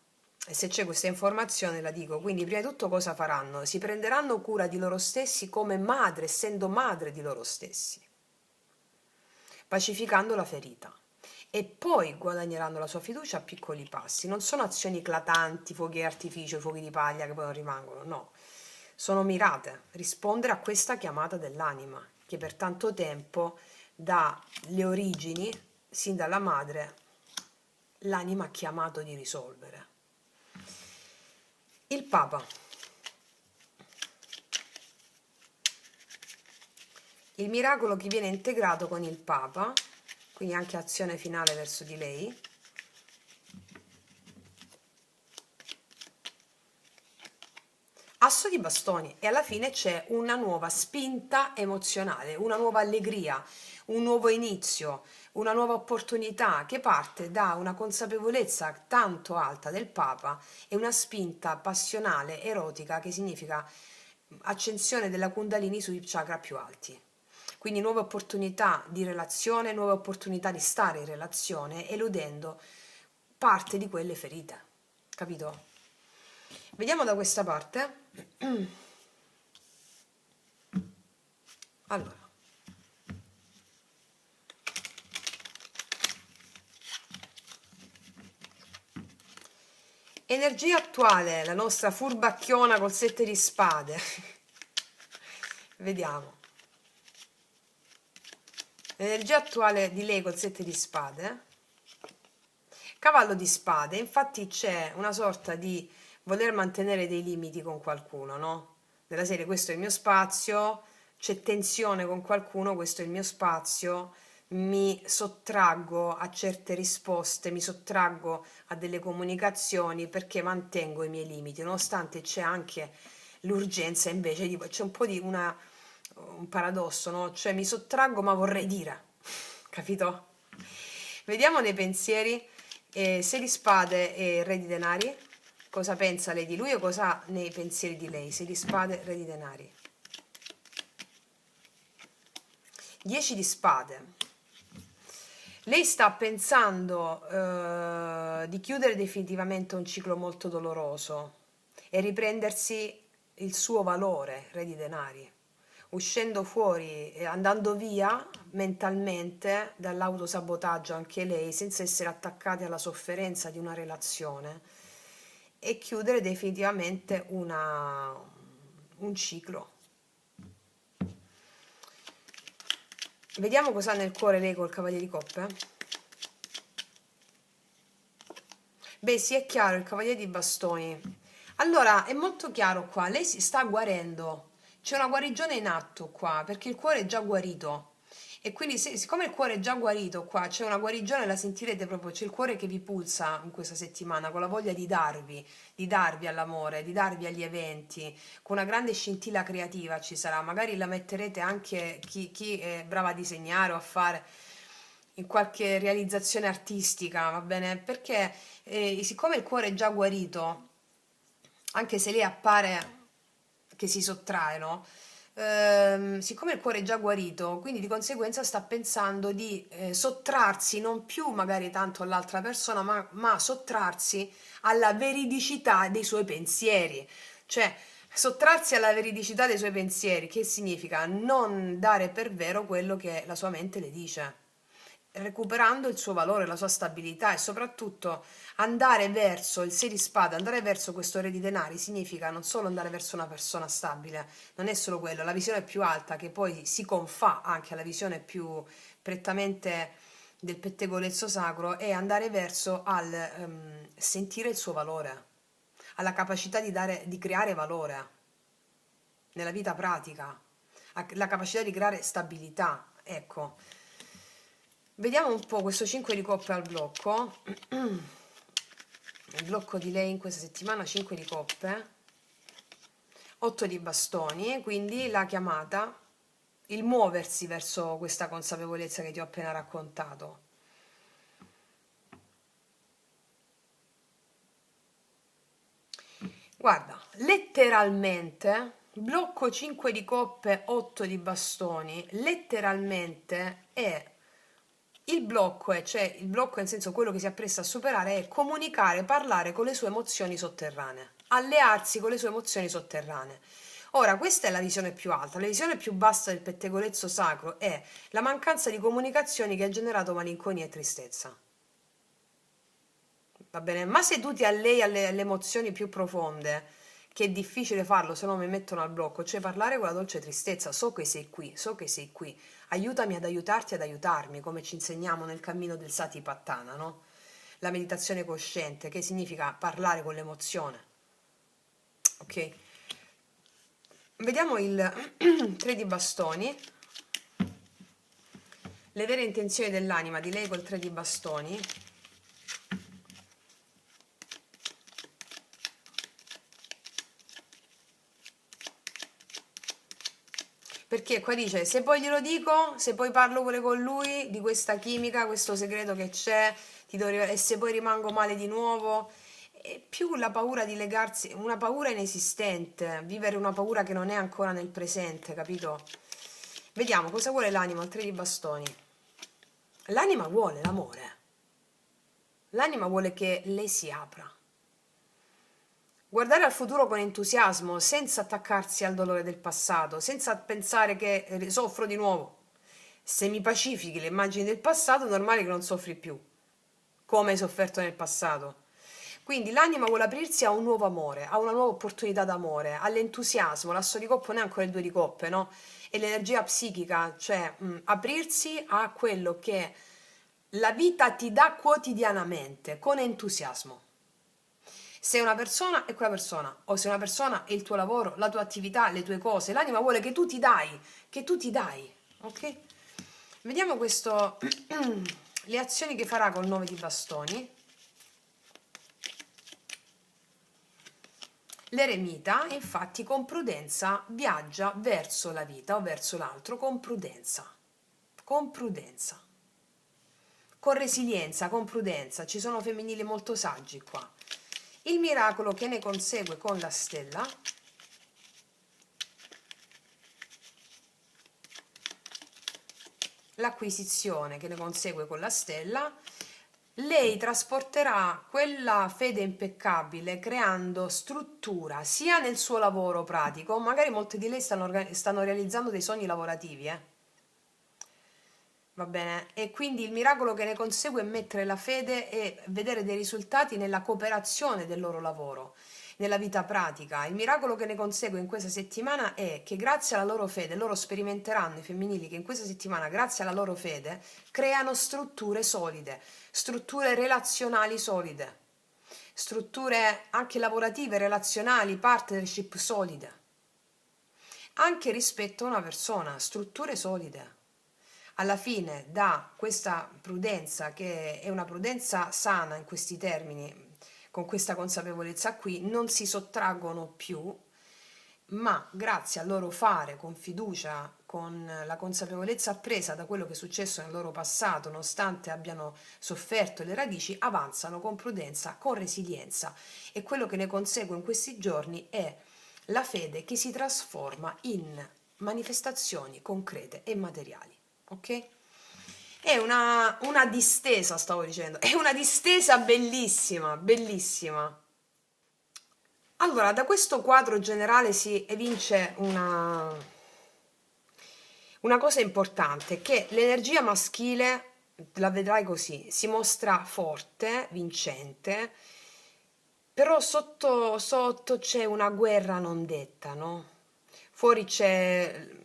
E se c'è questa informazione la dico, quindi prima di tutto cosa faranno? Si prenderanno cura di loro stessi come madre, essendo madre di loro stessi, pacificando la ferita. E poi guadagneranno la sua fiducia a piccoli passi. Non sono azioni eclatanti, fuochi d'artificio, fuochi di paglia che poi non rimangono, no. Sono mirate, rispondere a questa chiamata dell'anima, che per tanto tempo, dalle origini, sin dalla madre, l'anima ha chiamato di risolvere. Il Papa. Il miracolo che viene integrato con il Papa, quindi anche azione finale verso di lei. Asso di bastoni, e alla fine c'è una nuova spinta emozionale, una nuova allegria, un nuovo inizio, una nuova opportunità che parte da una consapevolezza tanto alta del Papa e una spinta passionale, erotica, che significa accensione della Kundalini sui chakra più alti. Quindi nuove opportunità di relazione, nuove opportunità di stare in relazione, eludendo parte di quelle ferite. Capito? Vediamo da questa parte. Allora. Energia attuale, la nostra furbacchiona col 7 di spade. Vediamo. L'energia attuale di lei col 7 di spade, cavallo di spade, infatti c'è una sorta di voler mantenere dei limiti con qualcuno, no? Della serie, questo è il mio spazio, c'è tensione con qualcuno, questo è il mio spazio, mi sottraggo a certe risposte, mi sottraggo a delle comunicazioni perché mantengo i miei limiti, nonostante c'è anche l'urgenza invece di, c'è un po' di un paradosso, no? Cioè mi sottraggo ma vorrei dire, capito? Vediamo nei pensieri, 6 di spade e re di denari, cosa pensa lei di lui o cosa ha nei pensieri di lei? 6 di spade, re di denari. 10 di spade. Lei sta pensando di chiudere definitivamente un ciclo molto doloroso e riprendersi il suo valore, re di denari, uscendo fuori e andando via mentalmente dall'autosabotaggio anche lei, senza essere attaccati alla sofferenza di una relazione e chiudere definitivamente un ciclo. Vediamo cosa ha nel cuore lei col cavaliere di coppe. Beh, sì, è chiaro, il cavaliere di bastoni. Allora, è molto chiaro qua, lei si sta guarendo. C'è una guarigione in atto qua, perché il cuore è già guarito. E quindi, siccome il cuore è già guarito qua, c'è una guarigione, la sentirete proprio, c'è il cuore che vi pulsa in questa settimana, con la voglia di darvi all'amore, di darvi agli eventi, con una grande scintilla creativa ci sarà. Magari la metterete anche chi è brava a disegnare o a fare in qualche realizzazione artistica, va bene? Perché siccome il cuore è già guarito, anche se lei appare che si sottrae, no? Siccome il cuore è già guarito, quindi di conseguenza sta pensando di sottrarsi non più magari tanto all'altra persona, ma sottrarsi alla veridicità dei suoi pensieri. Cioè, sottrarsi alla veridicità dei suoi pensieri, che significa non dare per vero quello che la sua mente le dice, recuperando il suo valore, la sua stabilità e soprattutto andare verso il 6 di spade, andare verso questo re di denari significa non solo andare verso una persona stabile, non è solo quello, la visione più alta che poi si confà anche alla visione più prettamente del pettegolezzo sacro è andare verso al sentire il suo valore, alla capacità di creare valore nella vita pratica, la capacità di creare stabilità, ecco. Vediamo un po' questo 5 di coppe al blocco. Il blocco di lei in questa settimana, 5 di coppe, 8 di bastoni, quindi la chiamata, il muoversi verso questa consapevolezza che ti ho appena raccontato. Guarda, letteralmente, blocco 5 di coppe, 8 di bastoni, letteralmente è il blocco, cioè il blocco nel senso quello che si appresta a superare è comunicare, parlare con le sue emozioni sotterranee, allearsi con le sue emozioni sotterranee. Ora, questa è la visione più alta, la visione più bassa del pettegolezzo sacro è la mancanza di comunicazioni che ha generato malinconia e tristezza. Va bene? Ma seduti a lei alle emozioni più profonde, che è difficile farlo se no mi mettono al blocco, cioè parlare con la dolce tristezza, so che sei qui, so che sei qui, aiutami ad aiutarti ad aiutarmi, come ci insegniamo nel cammino del Satipattana, no? La meditazione cosciente, che significa parlare con l'emozione. Ok? Vediamo il 3 di bastoni, le vere intenzioni dell'anima di lei col 3 di bastoni. Perché qua dice, se poi glielo dico, se poi parlo pure con lui di questa chimica, questo segreto che c'è, e se poi rimango male di nuovo, è più la paura di legarsi, una paura inesistente, vivere una paura che non è ancora nel presente, capito? Vediamo cosa vuole l'anima, il 3 di bastoni. L'anima vuole l'amore, l'anima vuole che lei si apra. Guardare al futuro con entusiasmo, senza attaccarsi al dolore del passato, senza pensare che soffro di nuovo. Se mi pacifichi le immagini del passato, è normale che non soffri più, come hai sofferto nel passato. Quindi l'anima vuole aprirsi a un nuovo amore, a una nuova opportunità d'amore, all'entusiasmo, l'asso di coppe non è ancora il due di coppe, no? È l'energia psichica, cioè aprirsi a quello che la vita ti dà quotidianamente, con entusiasmo. Se una persona è quella persona, o se una persona è il tuo lavoro, la tua attività, le tue cose, l'anima vuole che tu ti dai, ok? Vediamo questo, le azioni che farà col 9 di bastoni. L'eremita, infatti, con prudenza viaggia verso la vita o verso l'altro, con prudenza, con resilienza, con prudenza. Ci sono femminili molto saggi qua. Il miracolo che ne consegue con la stella. L'acquisizione che ne consegue con la stella. Lei trasporterà quella fede impeccabile creando struttura sia nel suo lavoro pratico, magari molte di lei stanno realizzando dei sogni lavorativi, va bene? E quindi il miracolo che ne consegue è mettere la fede e vedere dei risultati nella cooperazione del loro lavoro, nella vita pratica. Il miracolo che ne consegue in questa settimana è che grazie alla loro fede, loro sperimenteranno, i femminili, che in questa settimana, grazie alla loro fede, creano strutture solide, strutture relazionali solide, strutture anche lavorative, relazionali, partnership solide, anche rispetto a una persona, strutture solide. Alla fine, da questa prudenza, che è una prudenza sana in questi termini, con questa consapevolezza qui, non si sottraggono più, ma grazie al loro fare con fiducia, con la consapevolezza appresa da quello che è successo nel loro passato, nonostante abbiano sofferto le radici, avanzano con prudenza, con resilienza, e quello che ne consegue in questi giorni è la fede che si trasforma in manifestazioni concrete e materiali. Ok? È una distesa, stavo dicendo, è una distesa bellissima, bellissima. Allora, da questo quadro generale si evince una cosa importante, che l'energia maschile, la vedrai così, si mostra forte, vincente, però sotto sotto c'è una guerra non detta, no? Fuori c'è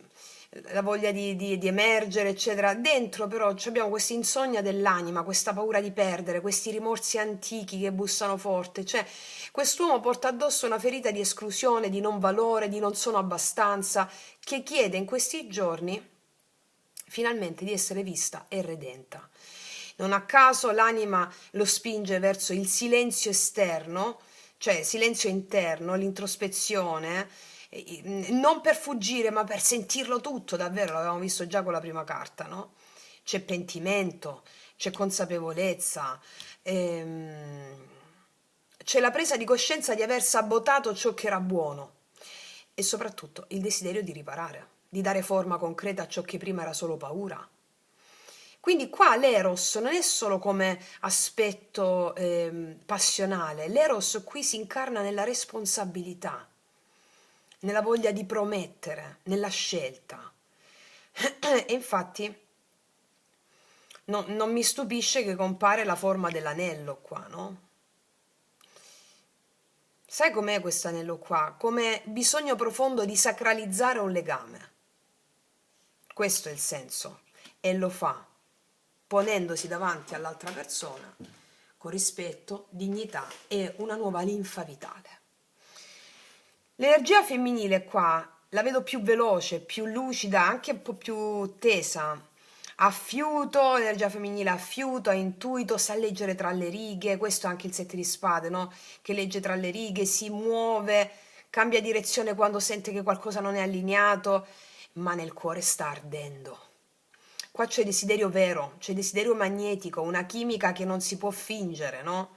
la voglia di emergere, eccetera. Dentro però abbiamo questa insonnia dell'anima, questa paura di perdere, questi rimorsi antichi che bussano forte. Cioè, quest'uomo porta addosso una ferita di esclusione, di non valore, di non sono abbastanza, che chiede in questi giorni finalmente di essere vista e redenta. Non a caso l'anima lo spinge verso il silenzio esterno, cioè silenzio interno, l'introspezione, non per fuggire, ma per sentirlo tutto, davvero, l'avevamo visto già con la prima carta, no? C'è pentimento, c'è consapevolezza, c'è la presa di coscienza di aver sabotato ciò che era buono e soprattutto il desiderio di riparare, di dare forma concreta a ciò che prima era solo paura. Quindi qua l'eros non è solo come aspetto passionale, l'eros qui si incarna nella responsabilità, nella voglia di promettere, nella scelta. E infatti non mi stupisce che compare la forma dell'anello qua, no? Sai com'è questo anello qua? Come bisogno profondo di sacralizzare un legame. Questo è il senso. E lo fa ponendosi davanti all'altra persona con rispetto, dignità e una nuova linfa vitale. L'energia femminile qua la vedo più veloce, più lucida, anche un po' più tesa. A fiuto, l'energia femminile a fiuto, a intuito, sa leggere tra le righe, questo è anche il 7 di spade, no? Che legge tra le righe, si muove, cambia direzione quando sente che qualcosa non è allineato, ma nel cuore sta ardendo. Qua c'è desiderio vero, c'è desiderio magnetico, una chimica che non si può fingere, no?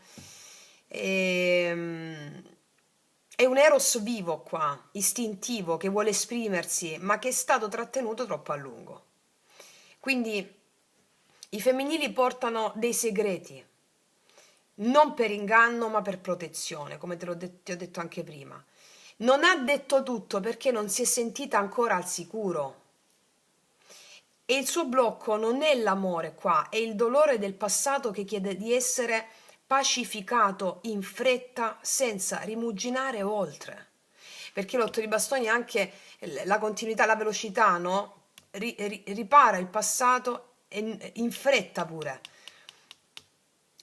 È un eros vivo qua, istintivo, che vuole esprimersi, ma che è stato trattenuto troppo a lungo. Quindi i femminili portano dei segreti, non per inganno, ma per protezione, come ti ho detto anche prima. Non ha detto tutto perché non si è sentita ancora al sicuro. E il suo blocco non è l'amore qua, è il dolore del passato che chiede di essere pacificato in fretta senza rimuginare oltre. Perché l'otto di bastoni ha anche la continuità, la velocità, no? Ripara il passato in fretta pure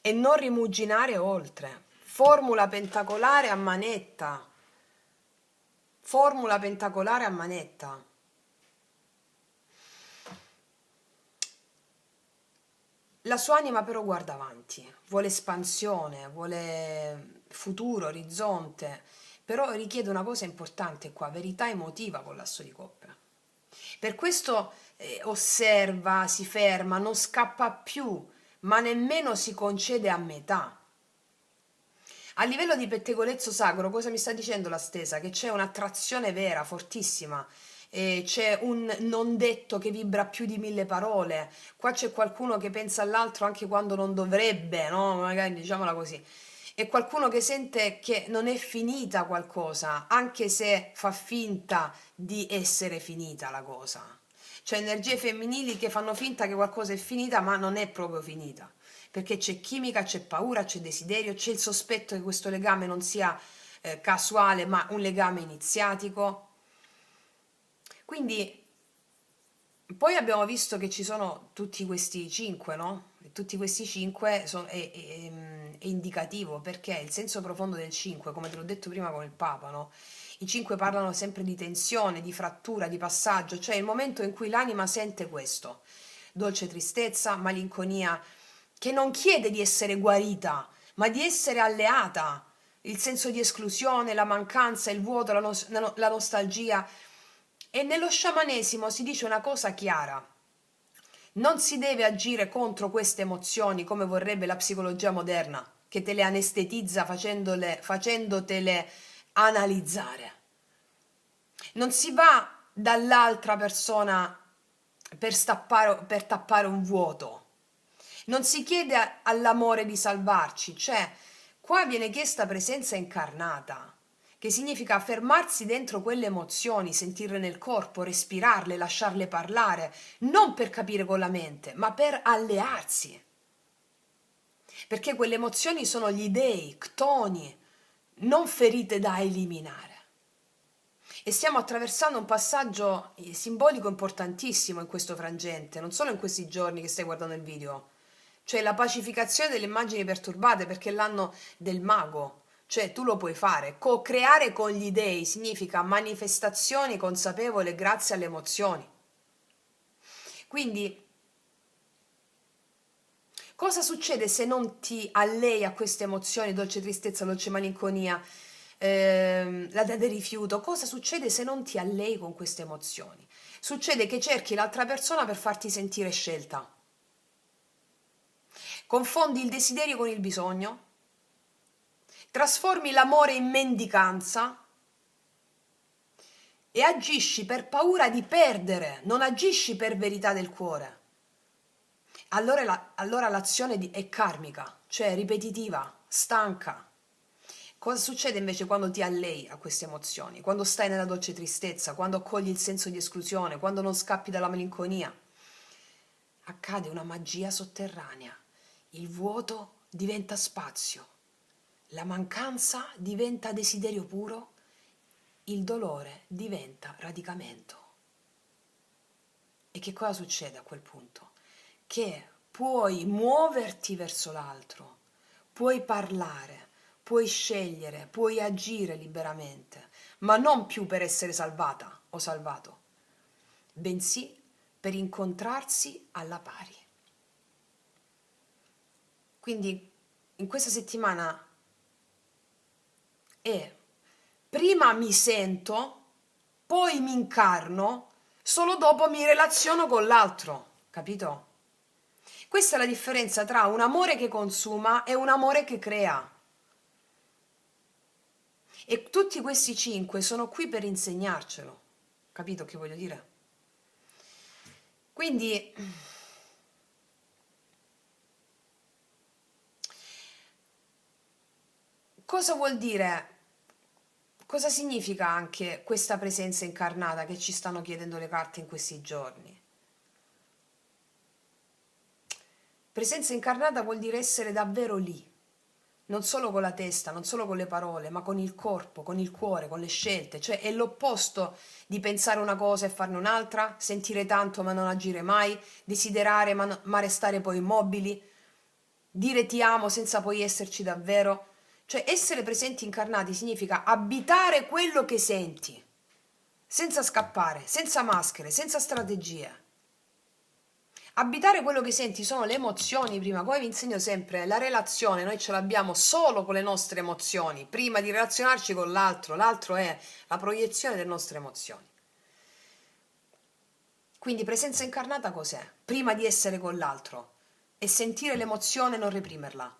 e non rimuginare oltre. Formula pentacolare a manetta. Formula pentacolare a manetta. La sua anima però guarda avanti, vuole espansione, vuole futuro, orizzonte, però richiede una cosa importante qua, verità emotiva con l'asso di coppe. Per questo osserva, si ferma, non scappa più, ma nemmeno si concede a metà. A livello di pettegolezzo sacro, cosa mi sta dicendo la stesa? Che c'è un'attrazione vera, fortissima, c'è un non detto che vibra più di 1000 parole, qua c'è qualcuno che pensa all'altro anche quando non dovrebbe, no? Magari diciamola così. È qualcuno che sente che non è finita qualcosa, anche se fa finta di essere finita la cosa. C'è energie femminili che fanno finta che qualcosa è finita, ma non è proprio finita perché c'è chimica, c'è paura, c'è desiderio, c'è il sospetto che questo legame non sia casuale, ma un legame iniziatico. Quindi poi abbiamo visto che ci sono tutti questi cinque, no? E tutti questi cinque è indicativo perché il senso profondo del cinque, come te l'ho detto prima con il Papa, no? I cinque parlano sempre di tensione, di frattura, di passaggio, cioè il momento in cui l'anima sente questo, dolce tristezza, malinconia, che non chiede di essere guarita, ma di essere alleata. Il senso di esclusione, la mancanza, il vuoto, la nostalgia. E nello sciamanesimo si dice una cosa chiara. Non si deve agire contro queste emozioni come vorrebbe la psicologia moderna, che te le anestetizza facendotele analizzare. Non si va dall'altra persona per tappare un vuoto. Non si chiede all'amore di salvarci, cioè qua viene chiesta presenza incarnata, che significa fermarsi dentro quelle emozioni, sentirle nel corpo, respirarle, lasciarle parlare, non per capire con la mente, ma per allearsi. Perché quelle emozioni sono gli dei, ctoni, non ferite da eliminare. E stiamo attraversando un passaggio simbolico importantissimo in questo frangente, non solo in questi giorni che stai guardando il video, cioè la pacificazione delle immagini perturbate perché è l'anno del mago, cioè tu lo puoi fare. Co-creare con gli dei significa manifestazioni consapevoli grazie alle emozioni. Quindi cosa succede se non ti allei a queste emozioni, dolce tristezza, dolce malinconia, la dea del rifiuto? Cosa succede se non ti allei con queste emozioni? Succede che cerchi l'altra persona per farti sentire scelta. Confondi il desiderio con il bisogno, trasformi l'amore in mendicanza e agisci per paura di perdere, non agisci per verità del cuore. Allora l'azione è karmica, cioè ripetitiva, stanca. Cosa succede invece quando ti allei a queste emozioni? Quando stai nella dolce tristezza, quando accogli il senso di esclusione, quando non scappi dalla malinconia? Accade una magia sotterranea. Il vuoto diventa spazio, la mancanza diventa desiderio puro, il dolore diventa radicamento. E che cosa succede a quel punto? Che puoi muoverti verso l'altro, puoi parlare, puoi scegliere, puoi agire liberamente, ma non più per essere salvata o salvato, bensì per incontrarsi alla pari. Quindi in questa settimana prima mi sento, poi mi incarno, solo dopo mi relaziono con l'altro, capito? Questa è la differenza tra un amore che consuma e un amore che crea. E tutti questi cinque sono qui per insegnarcelo, capito che voglio dire? Quindi cosa vuol dire? Cosa significa anche questa presenza incarnata che ci stanno chiedendo le carte in questi giorni? Presenza incarnata vuol dire essere davvero lì, non solo con la testa, non solo con le parole, ma con il corpo, con il cuore, con le scelte, cioè è l'opposto di pensare una cosa e farne un'altra, sentire tanto ma non agire mai, desiderare ma restare poi immobili, dire ti amo senza poi esserci davvero. Cioè essere presenti incarnati significa abitare quello che senti, senza scappare, senza maschere, senza strategie. Abitare quello che senti sono le emozioni prima, come vi insegno sempre, la relazione noi ce l'abbiamo solo con le nostre emozioni, prima di relazionarci con l'altro, l'altro è la proiezione delle nostre emozioni. Quindi presenza incarnata cos'è? Prima di essere con l'altro e sentire l'emozione e non reprimerla.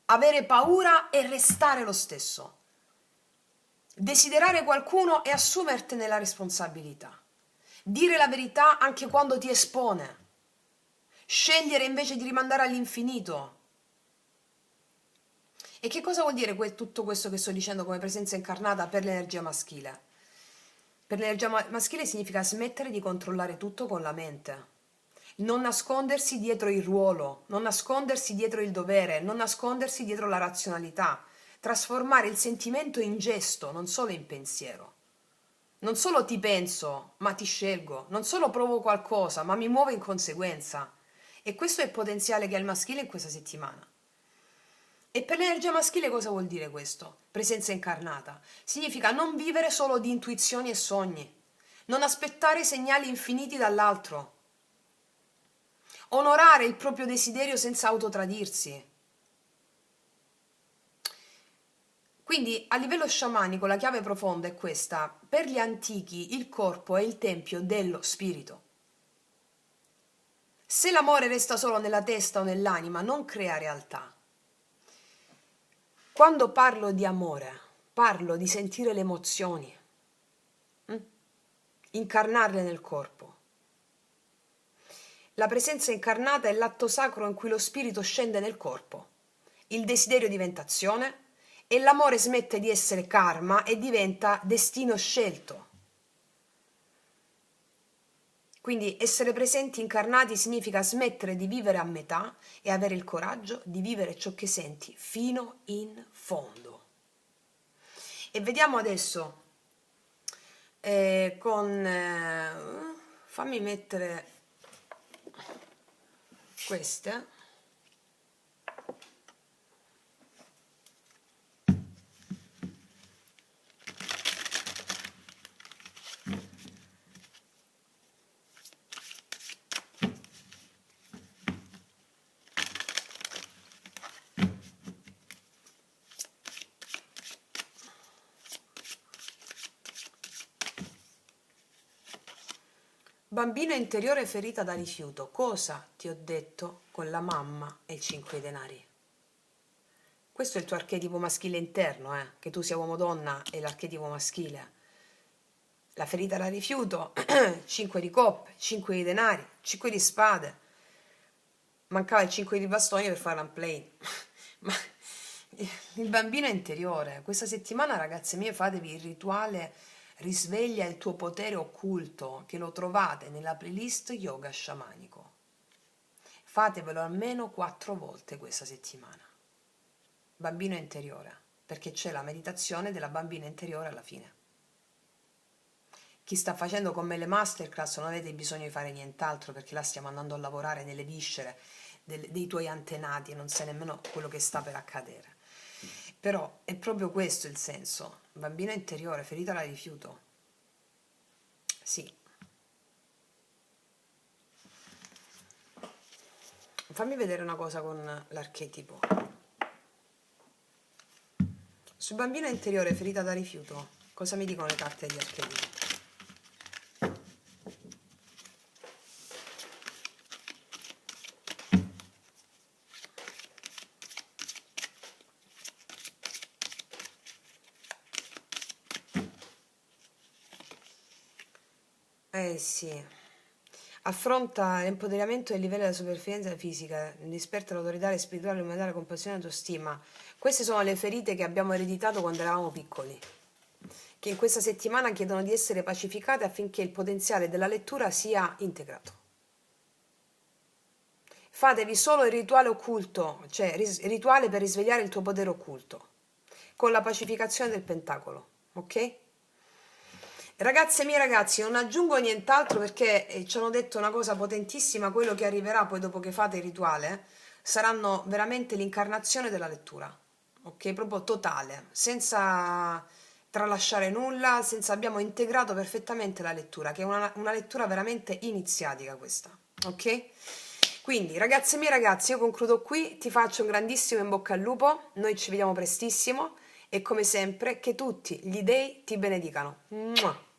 Avere paura e restare lo stesso. Desiderare qualcuno e assumertene la responsabilità. Dire la verità anche quando ti espone. Scegliere invece di rimandare all'infinito. E che cosa vuol dire tutto questo che sto dicendo come presenza incarnata per l'energia maschile? Per l'energia maschile significa smettere di controllare tutto con la mente. Non nascondersi dietro il ruolo, non nascondersi dietro il dovere, non nascondersi dietro la razionalità. Trasformare il sentimento in gesto, non solo in pensiero. Non solo ti penso, ma ti scelgo. Non solo provo qualcosa, ma mi muovo in conseguenza. E questo è il potenziale che ha il maschile in questa settimana. E per l'energia maschile cosa vuol dire questo? Presenza incarnata. Significa non vivere solo di intuizioni e sogni. Non aspettare segnali infiniti dall'altro. Onorare il proprio desiderio senza autotradirsi. Quindi a livello sciamanico la chiave profonda è questa: per gli antichi il corpo è il tempio dello spirito. Se l'amore resta solo nella testa o nell'anima non crea realtà. Quando parlo di amore, parlo di sentire le emozioni, incarnarle nel corpo. La presenza incarnata è l'atto sacro in cui lo spirito scende nel corpo. Il desiderio diventa azione e l'amore smette di essere karma e diventa destino scelto. Quindi essere presenti incarnati significa smettere di vivere a metà e avere il coraggio di vivere ciò che senti fino in fondo. E vediamo adesso fammi mettere queste. Bambina interiore ferita da rifiuto, cosa ti ho detto con la mamma e i 5 denari? Questo è il tuo archetipo maschile interno, che tu sia uomo-donna è l'archetipo maschile. La ferita da rifiuto, 5 di coppe, 5 di denari, 5 di spade. Mancava il 5 di bastoni per fare l'unplane. Ma il bambino interiore, questa settimana ragazze mie fatevi il rituale risveglia il tuo potere occulto, che lo trovate nella playlist yoga sciamanico. Fatevelo almeno 4 volte questa settimana. Bambino interiore, perché c'è la meditazione della bambina interiore alla fine. Chi sta facendo con me le masterclass non avete bisogno di fare nient'altro, perché là stiamo andando a lavorare nelle viscere dei tuoi antenati e non sai nemmeno quello che sta per accadere. Però è proprio questo il senso. Bambino interiore, ferita da rifiuto. Sì. Fammi vedere una cosa con l'archetipo. Sul bambino interiore, ferita da rifiuto, cosa mi dicono le carte di archetipo? Sì. Affronta l'empoderamento e il livello della supervivenza fisica, disperta l'autorità spirituale, l'umanità, la compassione e l'autostima. Queste sono le ferite che abbiamo ereditato quando eravamo piccoli, che in questa settimana chiedono di essere pacificate affinché il potenziale della lettura sia integrato. fatevi solo il rituale occulto, cioè rituale per risvegliare il tuo potere occulto, con la pacificazione del pentacolo, ok? Ragazze mie, ragazzi, non aggiungo nient'altro perché ci hanno detto una cosa potentissima, quello che arriverà poi dopo che fate il rituale saranno veramente l'incarnazione della lettura, ok? Proprio totale, senza tralasciare nulla, senza abbiamo integrato perfettamente la lettura, che è una lettura veramente iniziatica questa, ok? Quindi, ragazze mie, ragazzi, io concludo qui, ti faccio un grandissimo in bocca al lupo, noi ci vediamo prestissimo e come sempre che tutti gli dei ti benedicano. Mua!